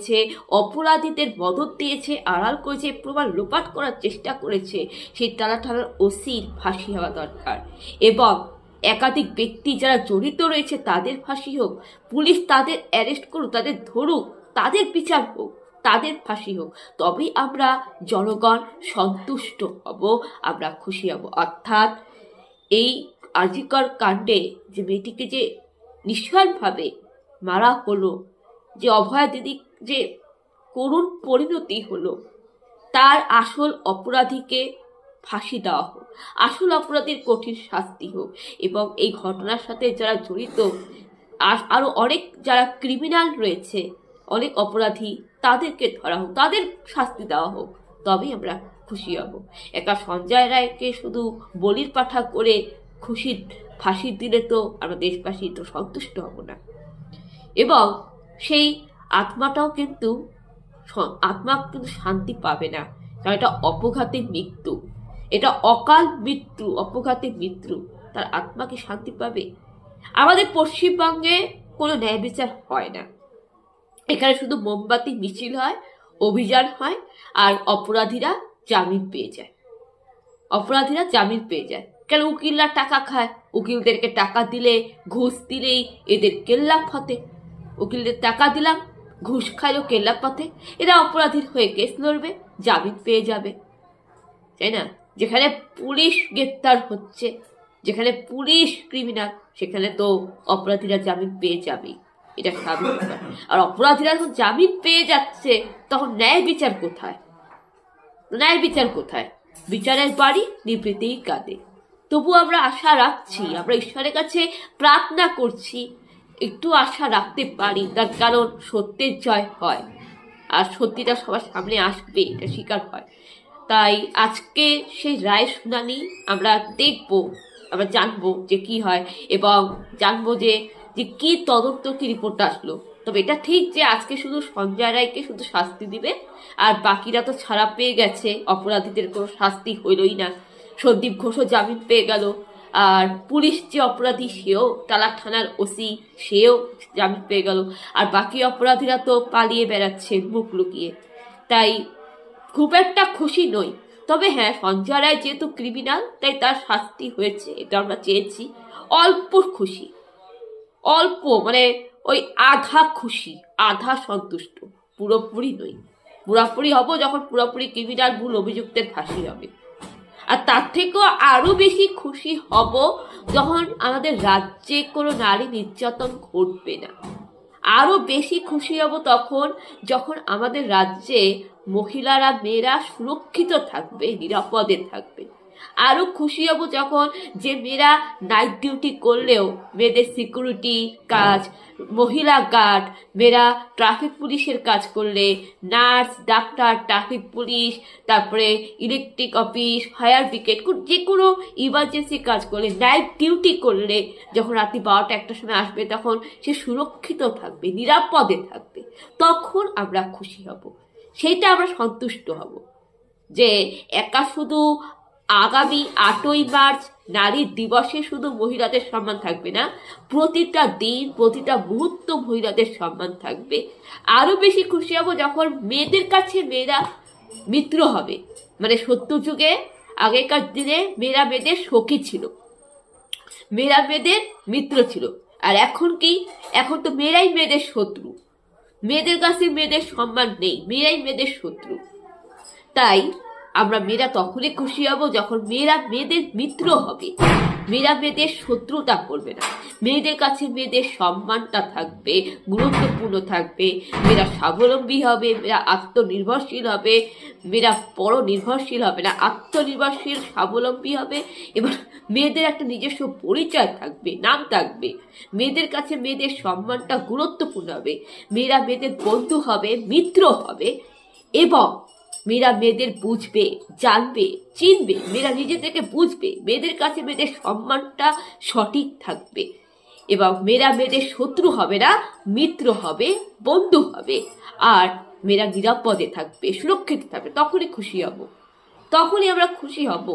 যে অপরাধীদের মদত দিয়েছে, আড়াল করেছে, প্রমাণ লোপাট করার চেষ্টা করেছে, সেই থানার ওসির ফাঁসি হওয়া দরকার। এবং একাধিক ব্যক্তি যারা জড়িত রয়েছে তাদের ফাঁসি হোক, পুলিশ তাদের অ্যারেস্ট করুক, তাদের ধরুক, তাদের বিচার হোক, তাদের ফাঁসি হোক, তবেই আমরা জনগণ সন্তুষ্ট হব, আমরা খুশি হব। অর্থাৎ এই আরজিকর কাণ্ডে যে মেয়েটিকে যে নিঃস্বার্থভাবে মারা হলো, যে অভয়া দিদি যে করুণ পরিণতি হলো, তার আসল অপরাধীকে ফাঁসি দেওয়া হোক, আসল অপরাধীর কঠিন শাস্তি হোক, এবং এই ঘটনার সাথে যারা জড়িত আরো অনেক যারা ক্রিমিনাল রয়েছে, অনেক অপরাধী, তাদেরকে ধরা হোক, তাদের শাস্তি দেওয়া হোক, তবেই আমরা খুশি হব। একা সঞ্জয় রায়কে শুধু বলির পাঠা করে খুশির ফাঁসি দিলে তো আমরা দেশবাসী তো সন্তুষ্ট হব না। এবং সেই আত্মা কিন্তু শান্তি পাবে না, কারণ এটা অপঘাতে মৃত্যু, এটা অকাল মৃত্যু, অপঘাতে মৃত্যু। তার আত্মা কি শান্তি পাবে? আমাদের পশ্চিমবঙ্গে কোনো ন্যায় বিচার হয় না, এখানে শুধু মোমবাতি মিছিল হয়, অভিযান হয়, আর অপরাধীরা জামিন পেয়ে যায়। অপরাধীরা জামিন পেয়ে যায় কেন? উকিলরা টাকা খায়, উকিলদেরকে টাকা দিলে, ঘুষ দিলেই এদের কেল্লা ফতে। উকিলদের টাকা দিলাম, ঘুষ খাইলো, কেল্লা পথে, এরা অপরাধীর হয়ে কেস লড়বে, জামিন পেয়ে যাবে, তাই না? যেখানে পুলিশ গ্রেপ্তার হচ্ছে, যেখানে পুলিশ ক্রিমিনাল, সেখানে তো অপরাধীরা জামিন পেয়ে যাবে, এটা স্বাভাবিক। আর অপরাধীরা যখন জামিন পেয়ে যাচ্ছে, তখন ন্যায় বিচার কোথায়? ন্যায় বিচার কোথায়? বিচারের বাড়ি নিবৃতেই কাঁদে। তবু আমরা আশা রাখছি, আমরা ঈশ্বরের কাছে প্রার্থনা করছি, একটু আশা রাখতে পারি, তার কারণ সত্যের জয় হয়, আর সত্যিটা সবার সামনে আসবে, এটা স্বীকার হয়। তাই আজকে সেই রায় শুনানি আমরা দেখব, আমরা জানবো যে কি হয়, এবং জানবো যে কি তদন্ত, কি রিপোর্ট আসলো। তবে এটা ঠিক যে আজকে শুধু সঞ্জয় রায়কে শুধু শাস্তি দিবে, আর বাকিরা তো ছাড়া পেয়ে গেছে, অপরাধীদের কোনো শাস্তি হইলই না। সন্দীপ ঘোষও জামিন পেয়ে গেল, আর পুলিশ যে অপরাধী সেও, তালা থানার ওসি সেও জামিন পেয়ে গেল, আর বাকি অপরাধীরা তো পালিয়ে বেড়াচ্ছে মুখ লুকিয়ে। তাই খুব একটা খুশি নই। তবে হ্যাঁ, সঞ্জয় রায় যেহেতু ক্রিমিনাল, তাই তার শাস্তি হয়েছে, এটা আমরা চেয়েছি। অল্প খুশি, অল্প, মানে ওই আধা খুশি, আধা সন্তুষ্ট, পুরোপুরি নই। পুরোপুরি হব যখন পুরোপুরি ক্রিমিনাল মূল অভিযুক্তের ফাঁসি হবে। আর তার থেকেও আরো বেশি খুশি হব যখন আমাদের রাজ্যে কোনো নারী নির্যাতন ঘটবে না। আরো বেশি খুশি হব তখন যখন আমাদের রাজ্যে মহিলারা, মেয়েরা সুরক্ষিত থাকবে, নিরাপদে থাকবে। আরো খুশি হব যখন যে মেয়েরা নাইট ডিউটি করলেও, মেয়েদের সিকিউরিটি কাজ, মহিলা গার্ড, মেয়েরা ট্রাফিক পুলিশের কাজ করলে, নার্স, ডাক্তার, ট্রাফিক পুলিশ, তারপরে ইলেকট্রিক অফিস, ফায়ার ব্রিগেড, যে কোনো ইমার্জেন্সি কাজ করলে, নাইট ডিউটি করলে, যখন রাত্রি 12টা 1টার সময় আসবে, তখন সে সুরক্ষিত থাকবে, নিরাপদে থাকবে, তখন আমরা খুশি হব, সেইটা আমরা সন্তুষ্ট হব। যে একা শুধু আগামী 8ই মার্চ নারী দিবসে শুধু মহিলাদের সম্মান থাকবে না, প্রতিটা দিন, প্রতিটা মুহূর্ত মহিলাদের সম্মান থাকবে। আরো বেশি খুশি হব যখন মেয়েদের কাছে মেয়েরা মিত্র হবে। মানে সত্য যুগে, আগেকার দিনে মেয়েরা মেয়েদের সখী ছিল, মেয়েরা মেয়েদের মিত্র ছিল, আর এখন কি? এখন তো মেয়েরাই মেয়েদের শত্রু, মেয়েদের কাছে মেয়েদের সম্মান নেই, মেয়েরাই মেয়েদের শত্রু। তাই আমরা মেয়েরা তখনই খুশি হব যখন মেয়েরা মেয়েদের মিত্র হবে, মেয়েরা মেয়েদের শত্রুতা করবে না, মেয়েদের কাছে মেয়েদের সম্মানটা থাকবে, গুরুত্বপূর্ণ থাকবে, মেয়েরা স্বাবলম্বী হবে, মেয়েরা আত্মনির্ভরশীল হবে, মেয়েরা পরনির্ভরশীল হবে না, আত্মনির্ভরশীল, স্বাবলম্বী হবে, এবং মেয়েদের একটা নিজস্ব পরিচয় থাকবে, নাম থাকবে, মেয়েদের কাছে মেয়েদের সম্মানটা গুরুত্বপূর্ণ হবে, মেয়েরা মেয়েদের বন্ধু হবে, মিত্র হবে, এবং মেয়েরা মেয়েদের বুঝবে, জানবে, চিনবে, মেয়েরা নিজেদেরকে বুঝবে, মেয়েদের কাছে মেয়েদের সম্মানটা সঠিক থাকবে, এবং মেয়েরা মেয়েদের শত্রু হবে না, মিত্র হবে, বন্ধু হবে, আর মেয়েরা নিরাপদে থাকবে, সুরক্ষিত থাকবে। তখনই খুশি হব, তখনই আমরা খুশি হব।